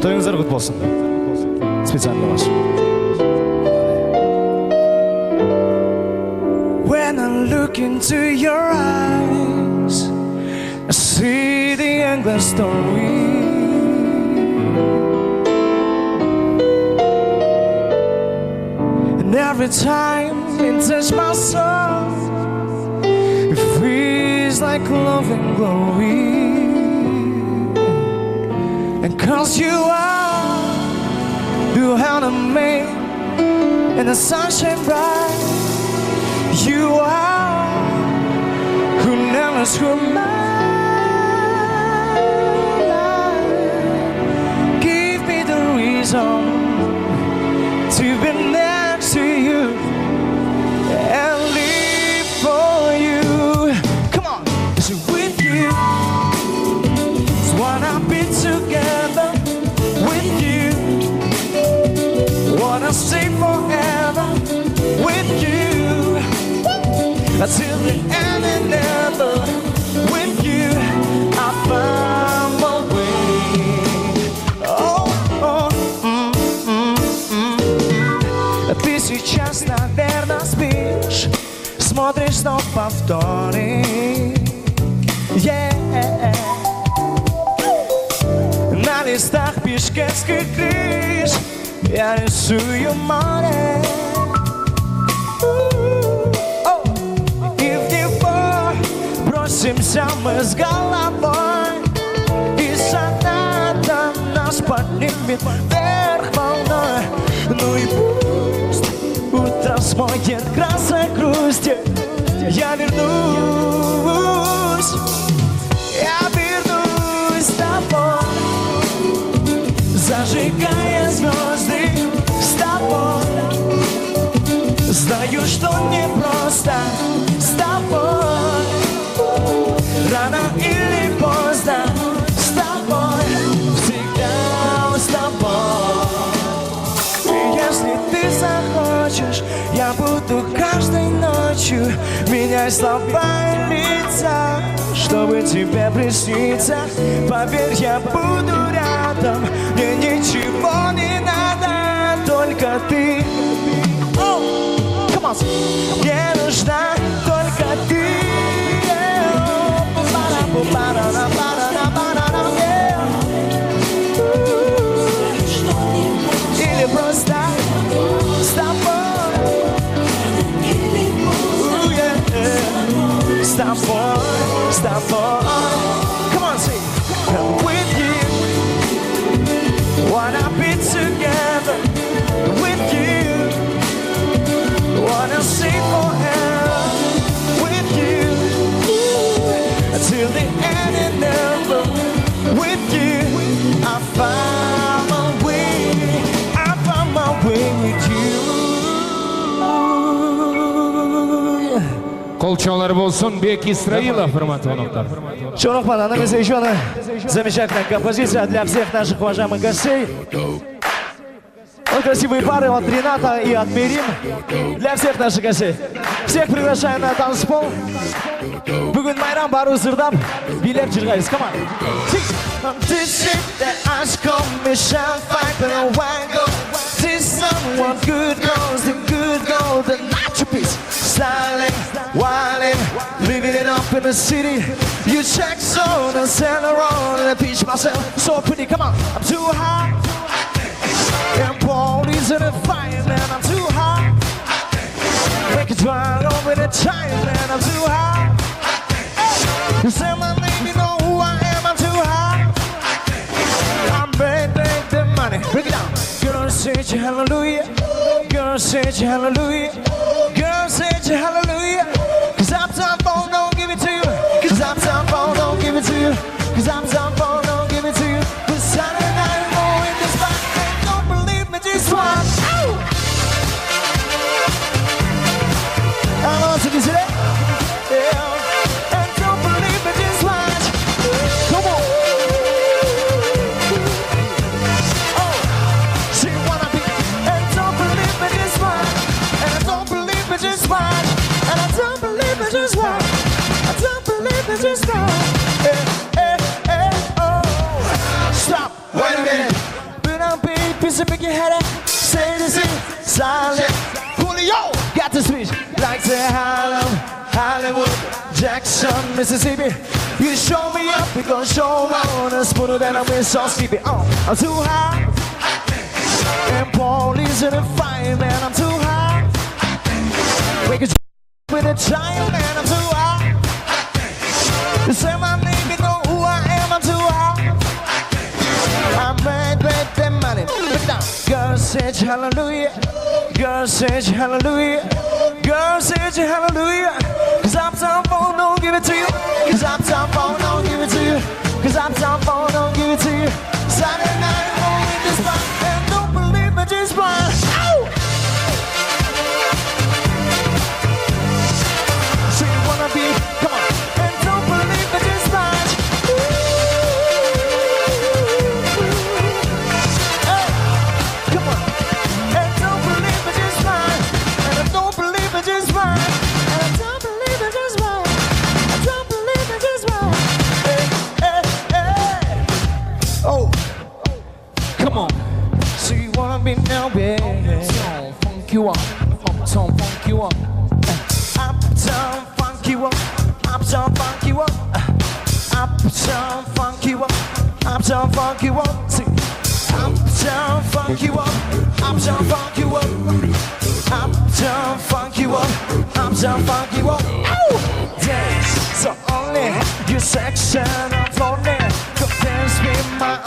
To'yingizlar qutlug' bo'lsin. Spesial для вас. When I look into your eyes, I see the endless story. And every time it touches my soul, it feels like love and glory. And 'cause you are me in the sunshine bright. You are who never screw my life. Give me the reason to be next to you and live for you. Come on, is it with you? It's wanna be together with you. Wanna stay forever with you until the end and never. With you, I found my way. Ты сейчас, наверное, спишь, смотришь снова повторы. На листах бишкекских крыш я рисую море. И в него бросимся мы с головой, и соната нас поднимет вверх волной. Ну и пусть утро смоет красной грустью, я вернусь с тобой, зажигая звезды с тобой. Знаю, что не просто с тобой, рано или поздно с тобой, всегда с тобой. И если ты захочешь, я буду каждой ночью менять слова и лица, чтобы тебе присниться. Поверь, я буду рядом, мне ничего не надо, только ты. Мне нужна только ты. Или просто с тобой. С тобой, с тобой. Come on, sing. I'm with you. Wanna be together with you. Wanna stay forever with you until the end and never. With you, I found my way. I found my way with you. Колчалар болсын, Бек Исраилов, hurmatli qonaqlar. Шорох Пананамис, еще одна замечательная композиция для всех наших уважаемых гостей. Вот красивые пары от Рената и от Мирим для всех наших гостей. Всех приглашаю на танцпол. Бүгін майрам бару сырдап, билеп жырғайыз. Come on. This is the ice cold mission fight and a wango. This someone good goes, the good goes, the masterpiece. Styling, wilding, living it up in the city. You check zone and send around and I teach myself so pretty. Come on, I'm too hot. And police in a fire, man, I'm too hot. Make it dry over the time, man, I'm too hot. You say my name, you know who I am, I'm too hot. I'm big, the money. Break it down. Girl, say your hallelujah. Girl, say your hallelujah. Girl, say your hallelujah. 'Cause I'm top phone, don't give it to you. 'Cause I'm top phone, don't give it to you. 'Cause I'm top phone, don't give it to you. But Saturday night, I'm going in the spot. And don't believe me, just watch. I want to get it. Yeah. And don't believe me, just watch. Come on. Oh, she wanna be. And don't believe me, just watch. And I don't believe me, just watch. And I don't believe me, just watch. I don't believe me, just watch. Oh. Stop. Wait a minute. Busy making head up, say this is silent. Julio, got the switch like the Harlem, Hollywood, Jackson, Mississippi. You show me up, we gon' show on us, smoother than I'm with so sleepy. I'm too high, and police in a fireman. I'm too high, we can with a giant man. I'm too high. You say my name, you know who I am. I'm too high. I'm mad with the money. Look it down. Girl said hallelujah. Girl said hallelujah. Girl said hallelujah. Cause I'm Tom phone, don't give it to you. Cause I'm Tom phone, don't give it to you. Cause I'm Tom phone, don't give it to you. Saturday night, home in this spot. And don't believe me, just blind. Ow! So you wanna be, come on. And don't believe me, just blind. Hey, come on. And don't believe me, just blind. And I don't believe me, just blind. And I don't believe me, just blind. I don't believe me, just blind. Hey, hey, hey. Oh, Come on. so you wanna be now, baby? Uptown, funk you up. Uptown, funk you up. Uptown, funk you up. Uptown, funk you up. Uptown, funk you up. Uptown, funk you up. See. Uptown, funk you up. Uptown, funk you up. Uptown, funk you up. Uptown, funk you up. Ow! Dance, so only your section of lonely. Come dance with my